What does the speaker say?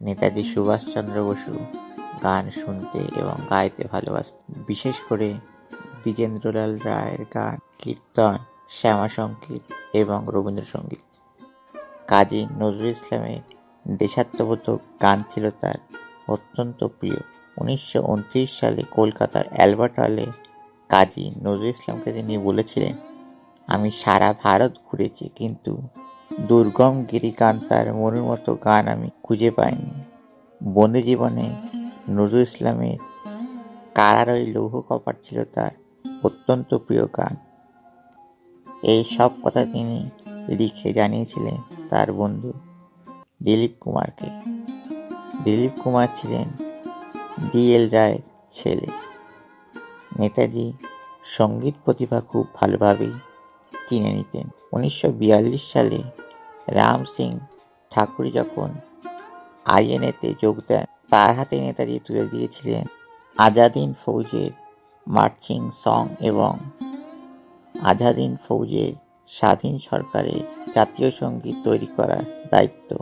নেতাজি সুভাষচন্দ্র বসু গান শুনতে এবং গাইতে ভালোবাসতেন। বিশেষ করে দ্বিজেন্দ্রলাল রায়ের গান, কীর্তন, শ্যামাসঙ্গীত এবং রবীন্দ্রসঙ্গীত। কাজী নজরুল ইসলামের দেশাত্মবোধক গান ছিল তার অত্যন্ত প্রিয়। 1929 সালে কলকাতার অ্যালবার্ট হলে কাজী নজরুল ইসলামকে তিনি বলেছিলেন, আমি সারা ভারত ঘুরেছি, কিন্তু দুর্গম গিরিকান্তার মনের মতো গান আমি খুঁজে পাইনি। বন্দি জীবনে নজরুল ইসলামের কারার ওই লৌহ কপাট ছিল তার অত্যন্ত প্রিয় গান। এই সব কথা তিনি লিখে জানিয়েছিলেন তার বন্ধু দিলীপ কুমারকে। দিলীপ কুমার ছিলেন D.L. রায়ের ছেলে। নেতাজি সঙ্গীত প্রতিভা খুব ভালোভাবেই চিনে নিতেন। 1942 সালে রাম সিং ঠাকুর যখন INA-তে যোগ দেন, তার হাতে নেতাজি তুলে দিয়েছিলেন আজাদ হিন্দ ফৌজের মার্চিং সং এবং আজাদ হিন্দ ফৌজের স্বাধীন সরকারের জাতীয় সঙ্গীত তৈরি করার দায়িত্ব।